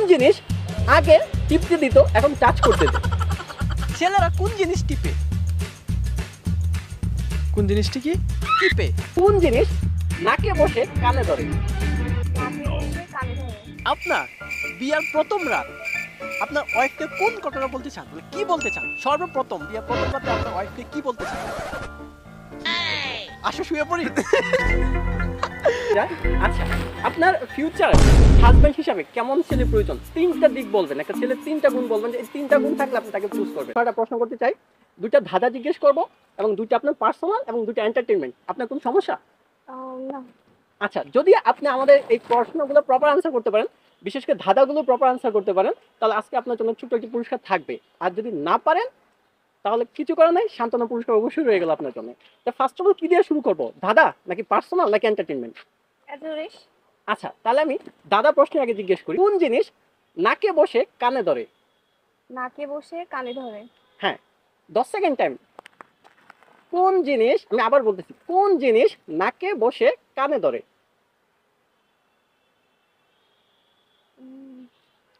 জিনিস আগে টিপতে দিত এখন টাচ করতে দিত? ছেলেরা কোন জিনিস টিপে? কোন জিনিসটি কি? টিপে। কোন জিনিস নাকে বসে কানে ধরে? আপনার বিয়ার প্রথম রাত আপনার ওয়াইফকে কোন ঘটনা বলতে চান, মানে কি বলতে চান? সর্বপ্রথম বিয়ার প্রথম রাতে আপনার ওয়াইফকে কি বলতে চান? আসো শুয়ে পড়ি। আচ্ছা, আপনার ফিউচার হাজবেন্ড হিসাবে কেমন ছেলে প্রয়োজন? তিনটা দিক বলবেন, একটা ছেলে তিনটা গুণ বলবেন, যে এই তিনটা গুণ থাকলে আপনি তাকে চুজ করবেন। একটা প্রশ্ন করতে চাই, দুইটা ধাঁধা জিজ্ঞেস করব এবং দুইটা আপনার পার্সোনাল এবং দুইটা এন্টারটেইনমেন্ট। আপনার কোনো সমস্যা? না। আচ্ছা, যদি আপনি আমাদের এই প্রশ্নগুলো প্রপার আনসার করতে পারেন, বিশেষ করে ধাঁধাগুলো প্রপার আনসার করতে পারেন, তাহলে আজকে আপনার জন্য ছোট্ট একটি পুরস্কার থাকবে। আর যদি না পারেন তাহলে কিছু করার নাই, সান্ত্বনা পুরস্কার অবশ্যই রয়ে গেল আপনার জন্য। তো ফার্স্ট অফ অল কি দিয়ে শুরু করব, ধাঁধা নাকি পার্সোনাল নাকি এন্টারটেইনমেন্ট? আচ্ছা, তাহলে আমি দাদা প্রশ্নের আগে জিজ্ঞেস করি, কোন জিনিস নাকে বসে কানে ধরে? নাকে বসে কানে ধরে? হ্যাঁ, 10 সেকেন্ড টাইম। কোন জিনিস, আমি আবার বলতেছি, কোন জিনিস নাকে বসে কানে ধরে?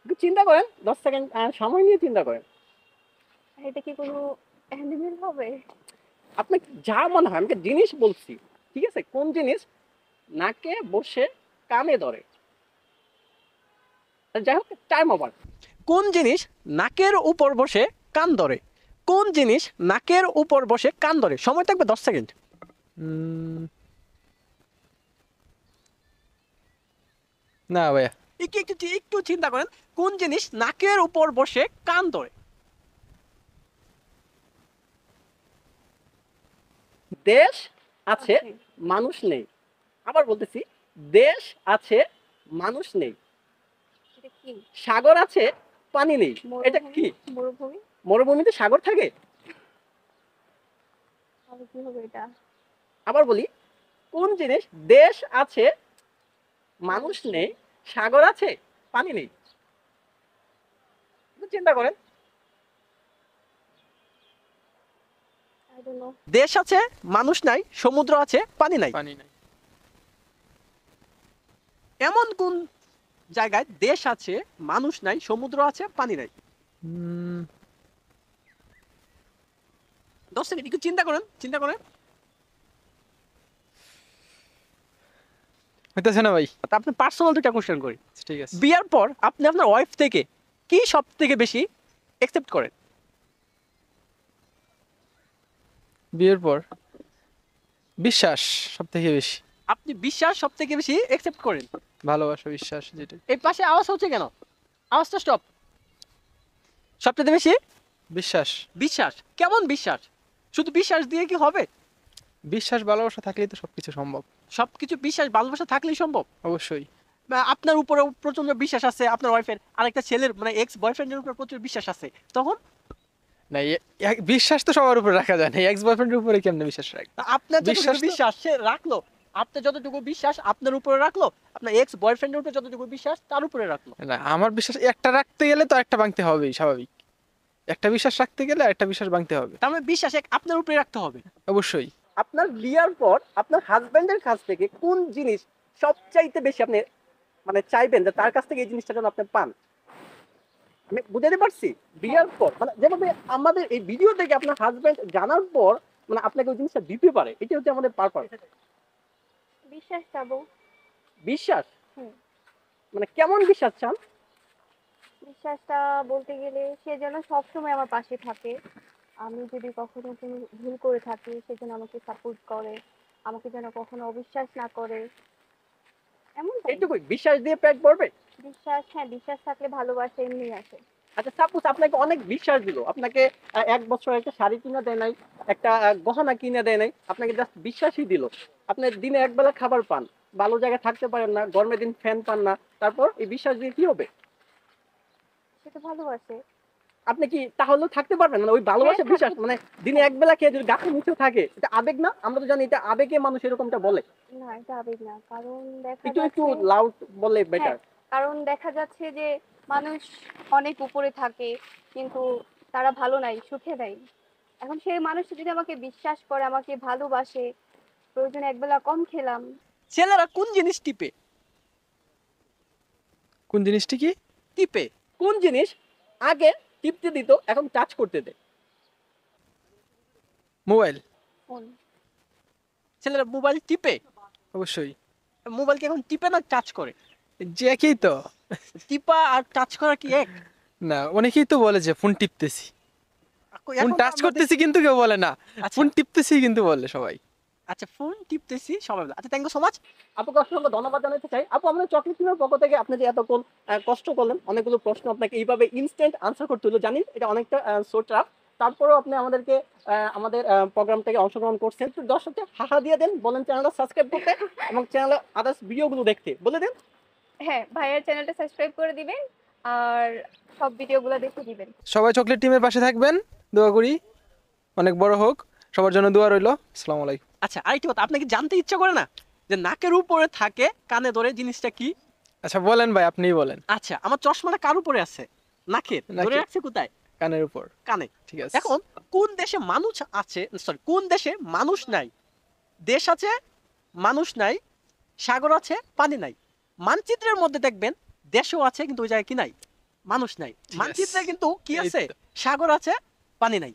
একটু চিন্তা করেন, 10 সেকেন্ড সময় নিয়ে চিন্তা করেন। এটা কি কোনো অ্যানিমেল হবে? আপনি যা মনে হয়, আমি একটা জিনিস বলছি, ঠিক আছে? কোন জিনিস নাকে বসে কানে ধরে? যাই হোক, টাইম ওভার। কোন জিনিস নাকের উপর বসে কান ধরে? কোন জিনিস নাকের উপর বসে কান ধরে? সময় থাকবে 10 সেকেন্ড। না ভাইয়া, একটু একটু একটু চিন্তা করেন, কোন জিনিস নাকের উপর বসে কান ধরে? দেশ আছে, মানুষ নেই। আবার বলতেছি, দেশ আছে, মানুষ নেই। এটা কি? সাগর আছে, পানি নেই। এটা কি? মরুভূমি। মরুভূমিতে সাগর থাকে? তাহলে কি হবে এটা? আবার বলি, কোন জিনিস দেশ আছে, মানুষ নেই, সাগর আছে, পানি নেই? একটু চিন্তা করেন। I don't know. দেশ আছে, মানুষ নাই, সমুদ্র আছে, পানি নাই। পানি নাই। এমন কোন জায়গায় দেশ আছে, মানুষ নাই, সমুদ্র আছে, পানি নাই? 10 সেকেন্ড, একটু চিন্তা করেন, চিন্তা করেন। হইতেছে না ভাই। তা আপনি পার্সোনাল দুটা কোশ্চেন করি। ঠিক আছে। বিয়ার পর আপনি আপনার ওয়াইফ থেকে কি সব থেকে বেশি একসেপ্ট করেন? বিয়ের পর বিশ্বাস সব থেকে বেশি। আপনি বিশ্বাস সব থেকে বেশি একসেপ্ট করেন? ভালোবাসা, বিশ্বাস, যেটা। এই পাশে আওয়াজ হচ্ছে কেন? আওয়াজটা স্টপ। সবচেয়ে বেশি বিশ্বাস। বিশ্বাস। কেমন বিশ্বাস? শুধু বিশ্বাস দিয়ে কি হবে? বিশ্বাস ভালোবাসা থাকলেই তো সবকিছু সম্ভব। সবকিছু বিশ্বাস ভালোবাসা থাকলেই সম্ভব? অবশ্যই। বা আপনার উপরে প্রচন্ড বিশ্বাস আছে, আপনার ওয়াইফের আরেকটা ছেলের মানে এক্স বয়ফ্রেন্ডের উপর প্রচুর বিশ্বাস আছে, তখন? না, বিশ্বাস তো সবার উপরে রাখা যায় না, এক্স বয়ফ্রেন্ডের উপরে কেমনে বিশ্বাস রাখবে? আপনার যতটুকু বিশ্বাস তো- বিশ্বাস সে রাখলো, আপনার যতটুকু বিশ্বাস আপনার উপরে রাখলো, আপনার এক্স বয়ফ্রেন্ডের উপরে যতটুকু বিশ্বাস তার উপরে রাখলো। না, আমার বিশ্বাস একটা রাখতে গেলে তো একটা ভাঙতে হবেই, স্বাভাবিক। একটা বিশ্বাস রাখতে গেলে একটা বিশ্বাস ভাঙতে হবে। তার মানে বিশ্বাস আপনার উপরে রাখতে হবে। অবশ্যই। আপনার বিয়ার পর আপনার হাজবেন্ডের কাছ থেকে কোন জিনিস সবচাইতে বেশি আপনি মানে চাইবেন যে তার কাছ থেকে এই জিনিসটা যেন আপনি পান? আমি বুঝাতে পারছি? বিয়ার পর মানে যেভাবে আমাদের এই ভিডিও থেকে আপনার হাজবেন্ড জানার পর মানে আপনাকে ওই জিনিসটা দিতে পারে, এটা হচ্ছে আমাদের পারপাস। বিশ্বাস চাবো। বিশ্বাস? হুম। মানে কেমন বিশ্বাস চান? বিশ্বাসটা বলতে গেলে সে যেন সবসময় আমার পাশে থাকে। আমি যদি কখনো কোনো ভুল করে থাকি সে যেন আমাকে সাপোর্ট করে, আমাকে যেন কখনো অবিশ্বাস না করে, এমনটাই। এইটুকুই? বিশ্বাস দিয়ে পেট ভরবে? বিশ্বাস, হ্যাঁ, বিশ্বাস থাকলে ভালোবাসা এমনি আসে। আচ্ছা, সাপোজ আপনাকে অনেক বিশ্বাস দিল, আপনাকে 1 বছর একটা শাড়ি কিনে দেয় নাই, একটা গহনা কিনে দেয় নাই, আপনাকে জাস্ট বিশ্বাসই দিল, আপনি দিনে একবেলা খাবার পান, ভালো জায়গায় থাকতে পারেন না, গরমের দিন ফ্যান পান না, তারপর এই বিশ্বাস দিয়ে কি হবে? সেটা ভালোবাসে। আপনি কি তাহলেও থাকতে পারবেন? মানে ওই ভালোবাসা হ্যাঁ, বিশ্বাস মানে দিনে একবেলা খেয়ে যদি গাছে নিচে থাকে, এটা আবেগ না? আমরা তো জানি এটা আবেগে মানুষ এরকমটা বলে। না, এটা আবেগ না, কারণ দেখা একটু একটু যাচ্ছে, লাউড বললে বেটার। হ্যাঁ, কারণ দেখা যাচ্ছে যে মানুষ অনেক উপরে থাকে কিন্তু তারা ভালো নাই, সুখে নাই। এখন সেই মানুষটা যদি আমাকে বিশ্বাস করে, আমাকে ভালোবাসে, প্রয়োজনে একবেলা কম খেলাম। ছেলেরা কোন জিনিস টিপে? কোন জিনিসটি কি? টিপে। কোন জিনিস আগে টিপতে দিত এখন টাচ করতে দেয়? মোবাইল। ফোন। ছেলেরা মোবাইল টিপে, অবশ্যই। মোবাইলকে এখন টিপে না টাচ করে? যে একই তো। টিপা আর টাচ করা কি এক? না, অনেকেই তো বলে যে ফোন টিপতেছি, ফোন এখন তো টাচ আমরা করতেছি কিন্তু কেউ বলে না, আচ্ছা। ফোন টিপতেছি কিন্তু বলে সবাই। আচ্ছা, ফোন টিপতেছি সবাই বলে। আচ্ছা, থ্যাংক ইউ সো মাচ। আপুকে অসংখ্য ধন্যবাদ জানাতে চাই। আপু, আমরা চকলেট টিমের পক্ষ থেকে আপনি যে এতক্ষণ কষ্ট করলেন, অনেকগুলো প্রশ্ন আপনাকে এইভাবে ইনস্ট্যান্ট আনসার করতে হলো, জানি এটা অনেকটা সো টাফ, তারপরেও আপনি আমাদেরকে আমাদের প্রোগ্রাম থেকে অংশগ্রহণ করছেন। তো দর্শককে হাহা দিয়ে দেন, বলেন চ্যানেলটা সাবস্ক্রাইব করতে এবং চ্যানেলে আদার্স ভিডিওগুলো দেখতে বলে দেন। হ্যাঁ, ভাইয়ার চ্যানেলটা সাবস্ক্রাইব করে দিবেন আর সব ভিডিওগুলো দেখে দিবেন। সবাই চকলেট টিমের পাশে থাকবেন, দোয়া করি অনেক বড় হোক, সবার জন্য দোয়া রইল। আসসালামু আলাইকুম। আচ্ছা, আরেকটি কথা, আপনাকে জানতে ইচ্ছা করে না যে নাকের উপরে থাকে কানে ধরে জিনিসটা কি? আচ্ছা বলেন ভাই, আপনিই বলেন। আচ্ছা, আমার চশমাটা কার উপরে আছে? নাকের। ধরে নাকে। রাখছে কোথায়? কানের উপর। কানে। ঠিক আছে। এখন কোন দেশে মানুষ আছে, সরি, কোন দেশে মানুষ নাই? দেশ আছে, মানুষ নাই, সাগর আছে, পানি নাই। মানচিত্রের মধ্যে দেখবেন দেশও আছে কিন্তু ওই জায়গায় কি নাই? মানুষ নাই। ঠিক আছে। মানচিত্রে কিন্তু কি এই আছে? তো। সাগর আছে, পানি নাই।